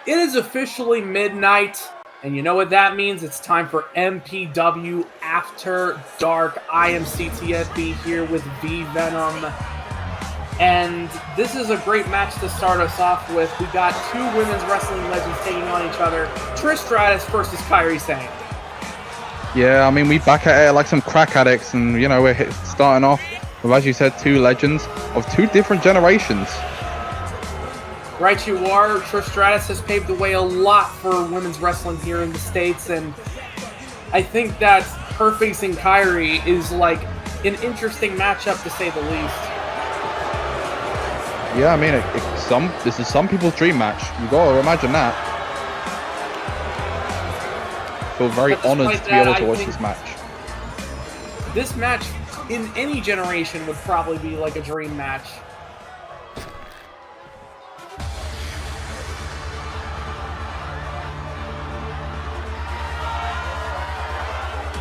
It is officially midnight, and you know what that means? It's time for MPW After Dark. I am CTFB here with V-Venom, and this is a great match to start us off with. We got two women's wrestling legends taking on each other. Trish Stratus versus Kairi Sane. Yeah, I mean, we back at it like some crack addicts, and, you know, we're starting off with, as you said, two legends of two different generations. Right you are. Trish Stratus has paved the way a lot for women's wrestling here in the States, and I think that her facing Kairi is like an interesting matchup to say the least. Yeah, I mean, this is some people's dream match. You gotta imagine that. I feel very honored to be able to watch this match. This match in any generation would probably be like a dream match.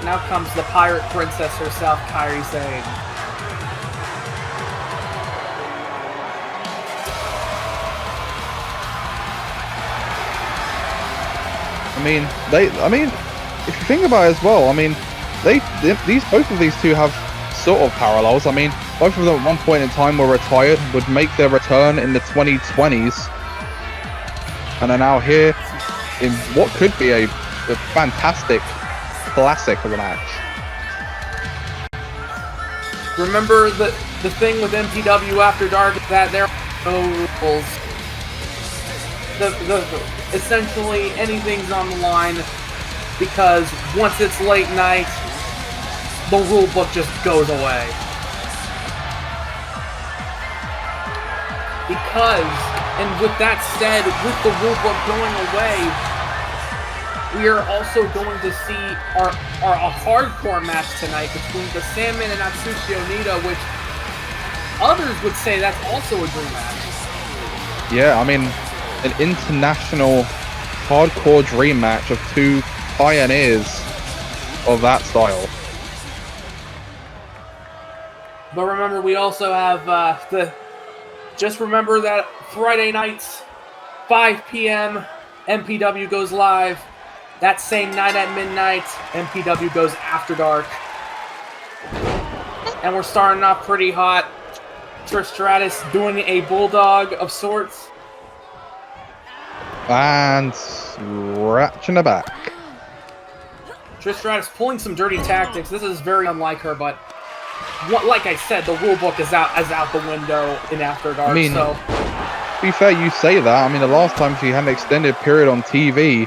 Now comes the pirate princess herself, Kairi Sane. I mean, if you think about it as well, I mean, both of these two have sort of parallels. I mean, both of them at one point in time were retired, would make their return in the 2020s, and are now here in what could be a fantastic classic of a match. Remember, the thing with MPW After Dark is that there are no rules. Essentially, anything's on the line, because once it's late night, the rule book just goes away. And with that said, with the rule book going away, we are also going to see a hardcore match tonight between the Sandman and Atsushi Onita, which others would say that's also a dream match. Yeah, I mean, an international hardcore dream match of two pioneers of that style. But remember, we also have just remember that Friday nights, 5 p.m., MPW goes live. That same night at midnight, MPW goes After Dark. And we're starting off pretty hot. Trish Stratus doing a bulldog of sorts. And scratching the back. Trish Stratus pulling some dirty tactics. This is very unlike her, but like I said, the rule book is out the window in After Dark. I mean, so to be fair, you say that. I mean, the last time she had an extended period on TV,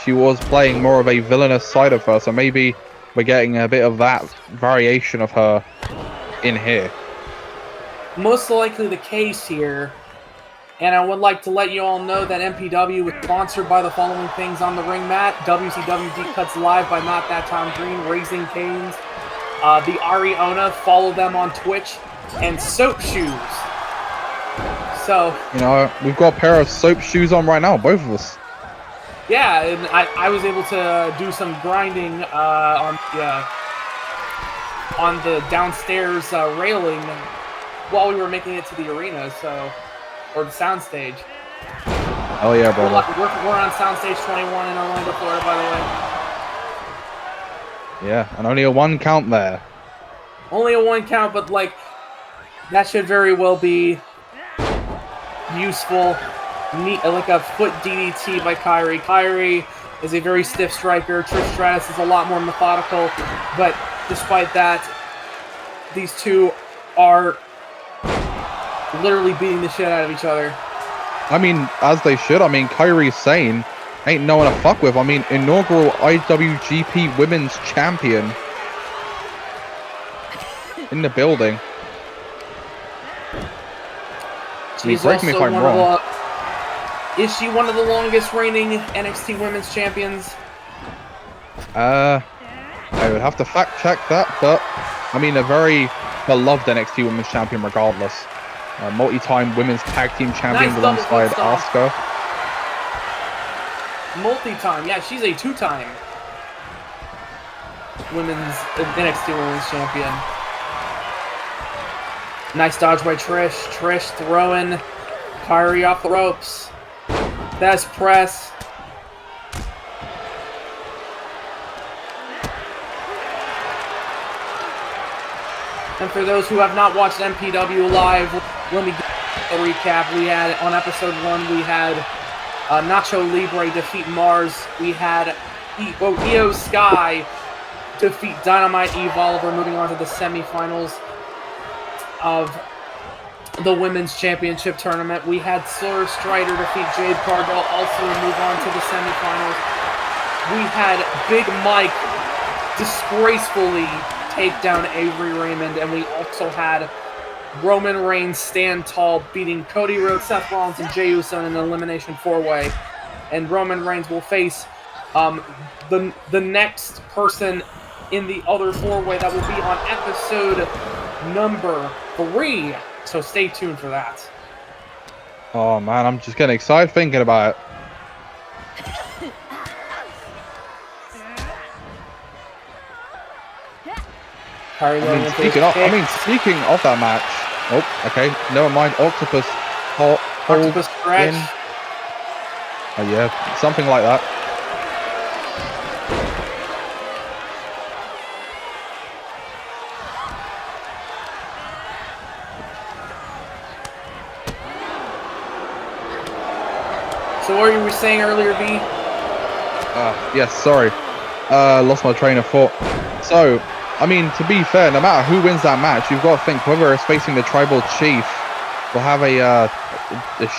she was playing more of a villainous side of her, so maybe we're getting a bit of that variation of her in here. Most likely the case here. And I would like to let you all know that MPW is sponsored by the following things on the ring mat: WCW Deep Cuts Live by Not That Tom Green, Raising Canes, the Ariona, follow them on Twitch, and Soap Shoes. So, you know, we've got a pair of soap shoes on right now, both of us. Yeah, and I was able to do some grinding on the downstairs railing while we were making it to the arena, or the soundstage. Oh yeah, brother. We're on soundstage 21 in Orlando, Florida, by the way. Yeah, and only a one count there. Only a one count, but like that should very well be useful. Neat, like a foot DDT by Kairi. Kairi is a very stiff striker. Trish Stratus is a lot more methodical, but despite that, these two are literally beating the shit out of each other. I mean, as they should. I mean, Kairi Sane ain't no one to fuck with. I mean, inaugural IWGP Women's Champion in the building. She's correct me if I'm wrong. Is she one of the longest reigning NXT Women's Champions? I would have to fact check that, but I mean, a very beloved NXT Women's Champion regardless. Multi-time Women's Tag Team Champion alongside Asuka. Multi-time, yeah, she's a two-time NXT Women's Champion. Nice dodge by Trish. Trish throwing Kairi off the ropes. Best press. And for those who have not watched MPW live, let me give a recap. We had, on episode 1, we had Nacho Libre defeat Mars. We had Io Sky defeat Dynamite Eve Oliver, moving on to the semifinals of the Women's Championship Tournament. We had Slur Strider defeat Jade Cargill, also move on to the semifinals. We had Big Mike disgracefully take down Avery Raymond, and we also had Roman Reigns stand tall, beating Cody Rhodes, Seth Rollins, and Jey Uso in an elimination 4-way. And Roman Reigns will face the next person in the other 4-way that will be on episode number 3. So stay tuned for that. Oh man, I'm just getting excited thinking about it. Speaking of that match. Oh, okay. Never mind. Octopus hold Octopus stretch. in. Oh yeah, something like that. So what you were saying earlier, V? Yes, sorry. Lost my train of thought. So, I mean, to be fair, no matter who wins that match, you've got to think whoever is facing the Tribal Chief will have a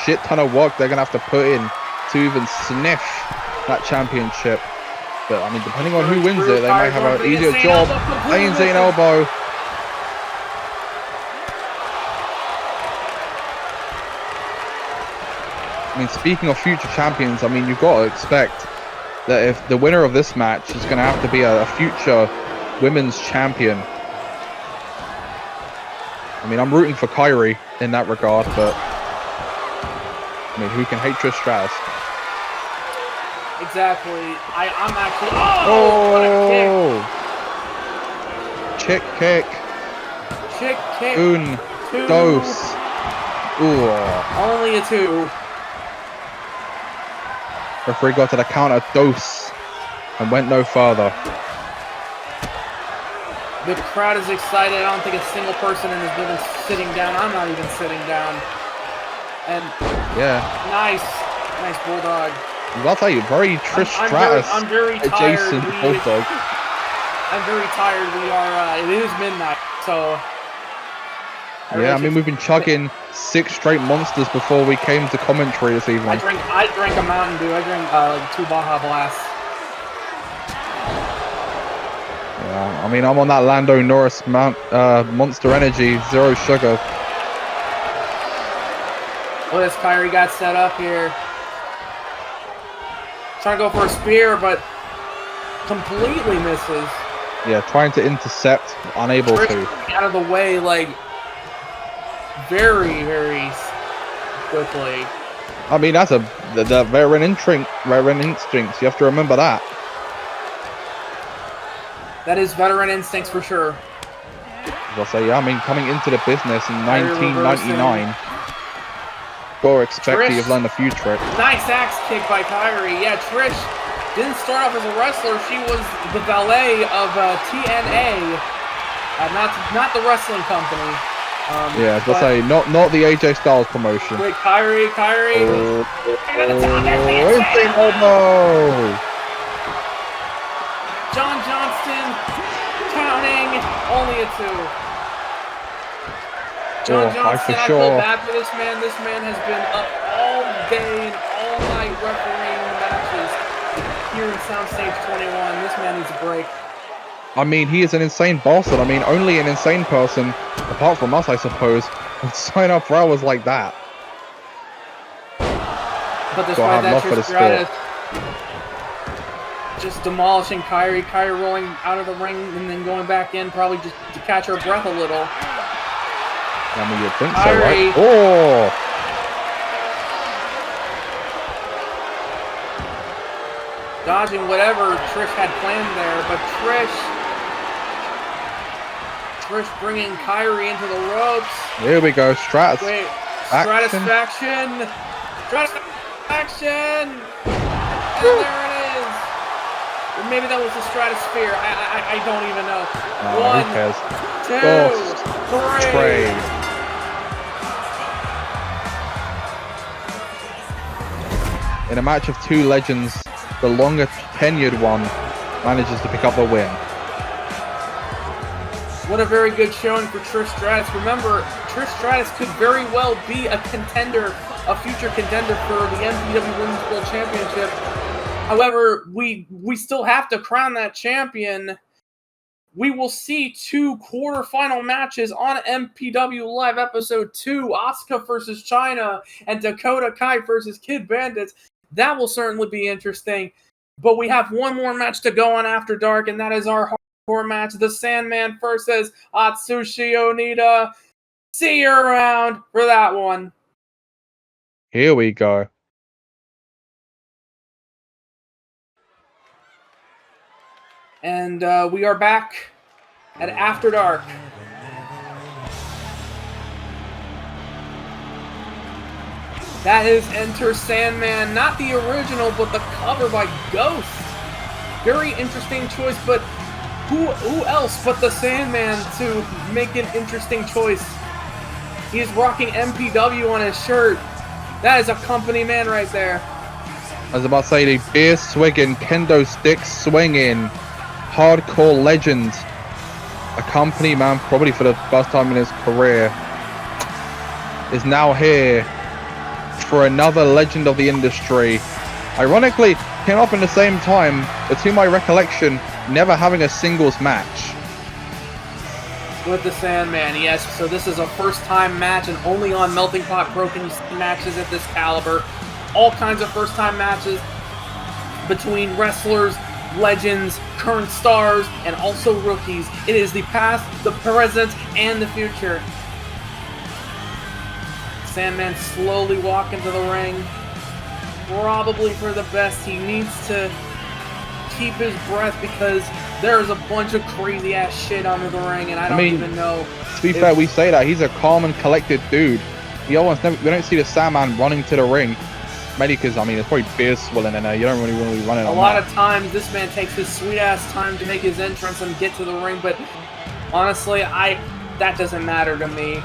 shit ton of work they're going to have to put in to even sniff that championship. But, I mean, depending on who wins it, they might have an easier job. Insane elbow. I mean, speaking of future champions, I mean, you've got to expect that if the winner of this match is going to have to be a future women's champion. I mean, I'm rooting for Kyrie in that regard, but I mean, who can hate Trish Stratus? Exactly. I'm actually. Oh! What a kick. Chick kick. Chick kick. Un. Dos. Ooh. Only a 2. Referee got to the counter, dos, and went no further. The crowd is excited. I don't think a single person in this building is sitting down. I'm not even sitting down. And yeah, nice bulldog. I'll tell you, very Trish Stratus I'm very tired. adjacent bulldog. I'm very tired. We are. It is midnight, so. Yeah, I mean, we've been chugging 6 straight monsters before we came to commentary this evening. I drank a Mountain Dew. I drank 2 Baja Blasts. Yeah, I mean, I'm on that Lando Norris Monster Energy, 0 sugar. Well, this Kyrie got set up here. Trying to go for a spear, but completely misses. Yeah, trying to intercept, unable to. Out of the way, like, very, very quickly. I mean, that's the veteran instincts. You have to remember that. That is veteran instincts for sure. As I say, yeah, I mean, coming into the business in 1999, gotta expect Trish, you've learned a few tricks. Nice axe kick by Kyrie. Yeah, Trish didn't start off as a wrestler. She was the valet of TNA, not the wrestling company. Yeah, as I say, not the AJ Styles promotion. Wait, Kyrie. Insane elbow. John Johnston counting, only a 2. John Johnston, I feel bad for this man. This man has been up all day and all night refereeing matches here in Soundstage 21. This man needs a break. I mean, he is an insane bastard. I mean, only an insane person, apart from us, I suppose, would sign up for hours like that. But despite that, Trish Stratus just demolishing Kyrie. Kyrie rolling out of the ring and then going back in, probably just to catch her breath a little. I mean, you'd think so, right? Oh! Dodging whatever Trish had planned there, but Trish bringing Kyrie into the ropes. Here we go, Stratus. Wait, Stratisfaction. Action! And there it is. Or maybe that was the stratosphere. I don't even know. Who cares? 2, 3. Trade. In a match of two legends, the longer tenured one manages to pick up the win. What a very good showing for Trish Stratus. Remember, Trish Stratus could very well be a contender, a future contender for the Mpw Women's World Championship. However, we still have to crown that champion. We will see 2 quarterfinal matches on MPW Live Episode 2, Asuka versus China and Dakota Kai versus Kid Bandits. That will certainly be interesting. But we have one more match to go on After Dark, and that is our hardcore match, the Sandman versus Atsushi Onita. See you around for that one. Here we go. And we are back at After Dark. That is Enter Sandman, not the original, but the cover by Ghost. Very interesting choice, but who else but the Sandman to make an interesting choice? He is rocking MPW on his shirt. That is a company man right there. I was about to say, the beer swigging, kendo stick swinging, hardcore legend. A company man, probably for the first time in his career, is now here for another legend of the industry. Ironically, came up in the same time, but to my recollection, never having a singles match. With the Sandman, yes. So this is a first-time match, and only on Melting Pot Pro can you see matches at this caliber. All kinds of first-time matches between wrestlers, legends, current stars, and also rookies. It is the past, the present, and the future. Sandman slowly walking to the ring. Probably for the best. He needs to keep his breath because there's a bunch of crazy ass shit under the ring, and I don't even know. To be fair, we say that he's a calm and collected dude. We don't see the Sandman running to the ring. Maybe because, I mean, there's probably beer swilling in there. You don't really want to be running on a lot of times, this man takes his sweet-ass time to make his entrance and get to the ring, but honestly, that doesn't matter to me.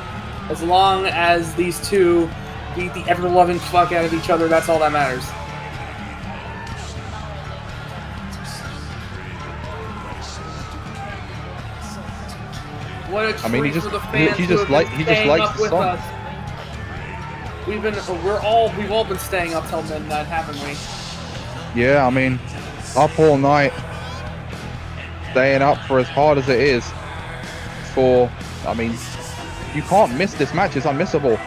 As long as these two beat the ever-loving fuck out of each other, that's all that matters. What a treat for the fans he just likes the song. Us. We've all been staying up till midnight, haven't we? Yeah, I mean, up all night, staying up for as hard as it is. You can't miss this match. It's unmissable.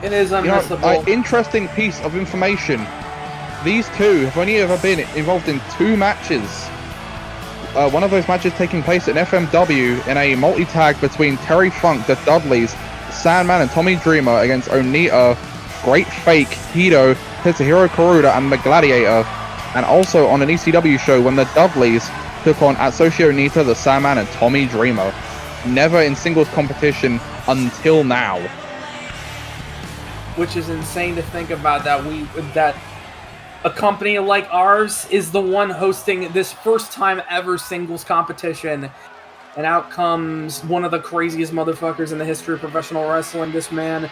It is unmissable. Interesting piece of information. These two have only ever been involved in 2 matches. One of those matches taking place at FMW in a multi-tag between Terry Funk, the Dudleys, Sandman and Tommy Dreamer against Onita, Great Fake, Hito, Tetsuhiro Kuroda and the Gladiator. And also on an ECW show when the Dudleys took on Atsushi Onita, the Sandman and Tommy Dreamer. Never in singles competition until now. Which is insane to think about, that a company like ours is the one hosting this first time ever singles competition. And out comes one of the craziest motherfuckers in the history of professional wrestling. This man,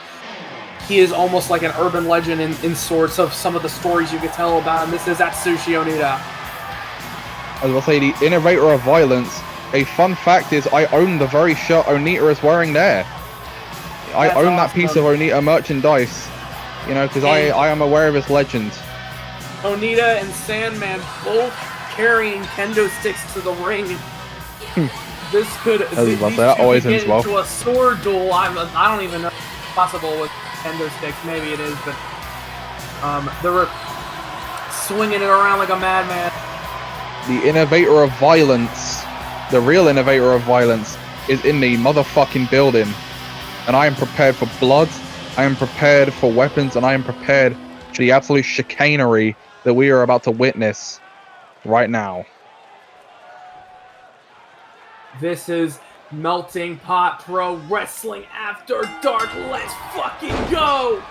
he is almost like an urban legend in sorts of some of the stories you could tell about him. This is Atsushi Onita. I was going to say, the innovator of violence. A fun fact is, I own the very shirt Onita is wearing there. I own that piece of Onita merchandise, because I am aware of his legend. Onita and Sandman both carrying kendo sticks to the ring. This could always get into a sword duel. I don't even know if it's possible with kendo sticks. Maybe it is, but they're swinging it around like a madman. The innovator of violence, the real innovator of violence, is in the motherfucking building. And I am prepared for blood, I am prepared for weapons, and I am prepared for the absolute chicanery that we are about to witness right now. This is Melting Pot Pro Wrestling After Dark. Let's fucking go!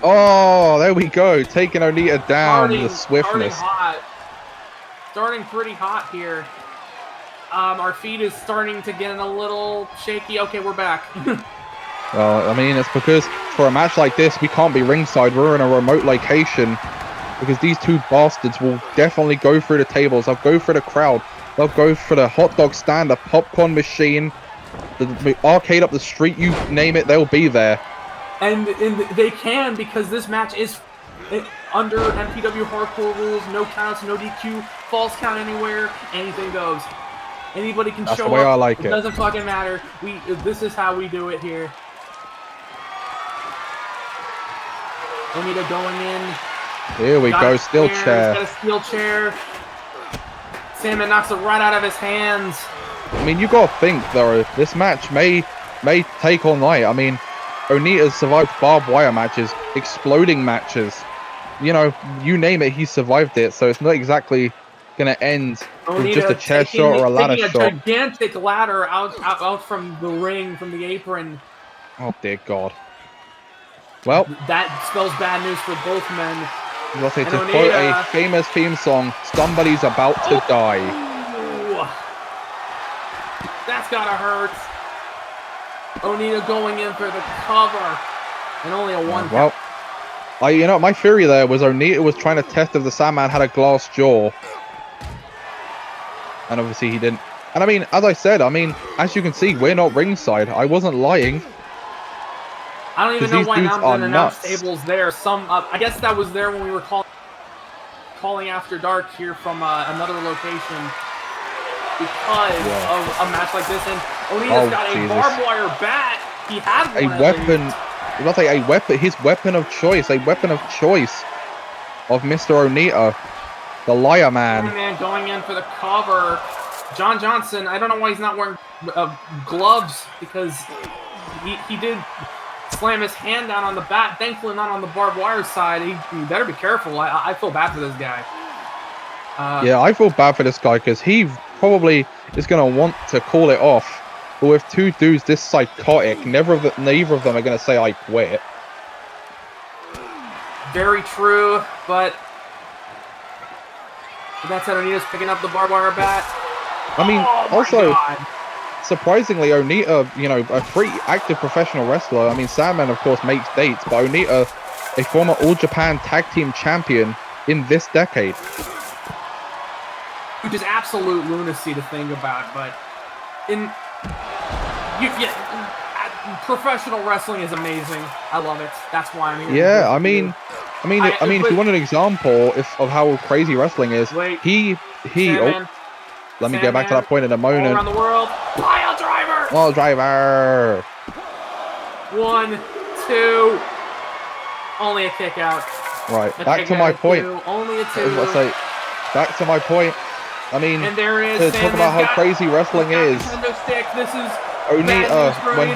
Oh, there we go. Taking Onita down with the Starting swiftness. hot. Starting pretty hot here. Our feed is starting to get a little shaky. Okay, we're back. Well, I mean, it's because for a match like this, we can't be ringside. We're in a remote location because these two bastards will definitely go through the tables. They'll go for the crowd. They'll go for the hot dog stand, the popcorn machine, the arcade up the street. You name it, they'll be there. And they can, because this match is under MPW hardcore rules. No counts, no DQ, false count anywhere. Anything goes. Anybody can That's show the way up. I like it. Doesn't fucking matter. This is how we do it here. Onita going in. Here we go, steel chair. He's got a steel chair. Sandman knocks it right out of his hands. I mean, you gotta think though, this match may take all night. I mean, Onita's survived barbed wire matches, exploding matches. You know, you name it, he survived it. So it's not exactly gonna end with just a chair shot or a ladder shot. A gigantic ladder out from the ring, from the apron. Oh dear God. Well, that spells bad news for both men. I'll say, to quote a famous theme song, somebody's about to die. That's gotta hurt. Onita going in for the cover. And only a one. Well, you know, my theory there was Onita was trying to test if the Sandman had a glass jaw. And obviously he didn't. And I mean, as I said, I mean, as you can see, we're not ringside. I wasn't lying. I don't even know why announce table's there. I guess that was there when we were calling After Dark here from another location because of a match like this. And Onita's got a barbed wire bat. He had one. A weapon. I was about to say a weapon. His weapon of choice. A weapon of choice of Mr. Onita, the Liar Man. Man going in for the cover. John Johnson. I don't know why he's not wearing gloves, because he did slam his hand down on the bat. Thankfully not on the barbed wire side. He better be careful. I feel bad for this guy. Yeah, I feel bad for this guy because he probably is going to want to call it off. But with two dudes this psychotic, neither of them are going to say I quit. Very true, but that's it. Onita's picking up the barbed wire bat. I mean, also, surprisingly, Onita, you know, a pretty active professional wrestler. I mean, Sandman, of course, makes dates, but Onita, a former All Japan Tag Team Champion in this decade. Which is absolute lunacy to think about, but professional wrestling is amazing. I love it. That's why I'm here. Yeah, I mean, if you want an example of how crazy wrestling is, Sandman, let me get back to that point in a moment. All around the world, pile driver. Pile driver. 1, 2. Only a kick out. Right, back to my point. Only a 2. Let's say, back to my point. I mean, and there is to talk about how crazy wrestling is. This is Onita, when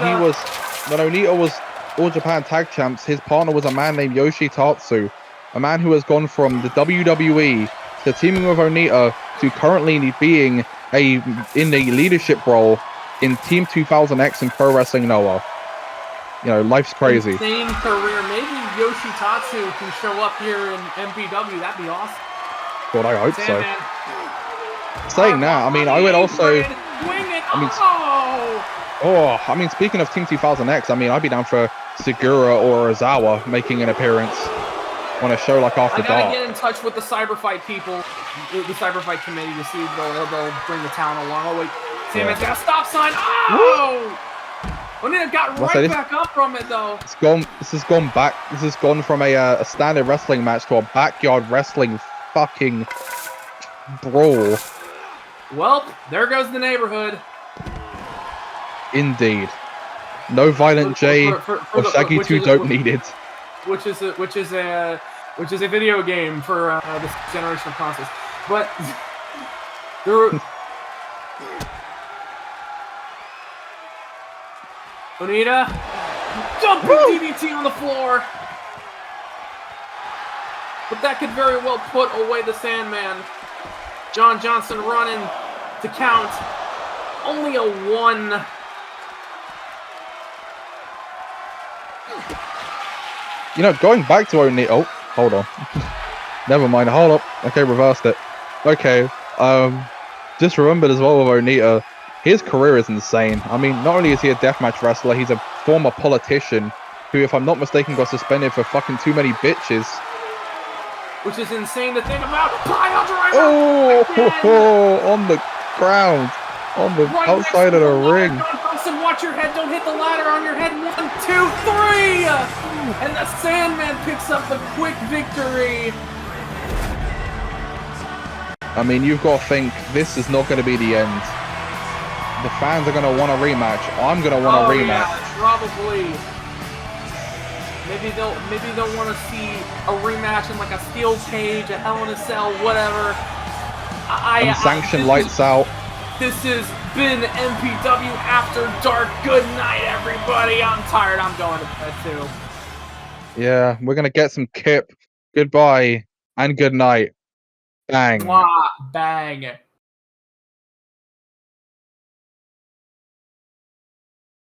Onita was All Japan Tag Champs, his partner was a man named Yoshitatsu, a man who has gone from the WWE to teaming with Onita to currently being in the leadership role in Team 2000X in Pro Wrestling Noah. You know, life's crazy. Insane career. Maybe Yoshitatsu can show up here in MPW. That'd be awesome. God, I hope Sandman. So. Saying that, I mean, I would also. I mean, speaking of Team 2000X, I mean, I'd be down for Segura or Ozawa making an appearance on a show like After Dark. I gotta get in touch with the Cyberfight people, the Cyberfight committee, to see if they'll bring the town along. Oh wait, Sandman's got a stop sign. Oh! Onita got right back up from it though. This has gone back. This has gone from a standard wrestling match to a backyard wrestling fucking brawl. Well, there goes the neighborhood. Indeed. No Violent J or Shaggy 2 Dope needed. Which is a video game for this generation of consoles. But Onita dumping DDT on the floor. But that could very well put away the Sandman. John Johnson running to count. Only a 1. you know, going back to Onita. Oh, hold on. Never mind. Hold up. Okay, reversed it. Okay. Just remembered as well with Onita, his career is insane. I mean, not only is he a deathmatch wrestler, he's a former politician who, if I'm not mistaken, got suspended for fucking too many bitches. Which is insane to think about. Pile driver! Oh, on the ground. On the outside of the ring. Dawson, watch your head. Don't hit the ladder on your head. 1, 2, 3! And the Sandman picks up the quick victory. I mean, you've got to think this is not going to be the end. The fans are going to want a rematch. I'm going to want a rematch. Yeah, probably. Maybe they'll want to see a rematch in like a steel cage, a Hell in a Cell, whatever. Unsanctioned lights out. This has been MPW After Dark. Good night, everybody. I'm tired. I'm going to bed too. Yeah, we're going to get some Kip. Goodbye and good night. Bang. Mwah, bang.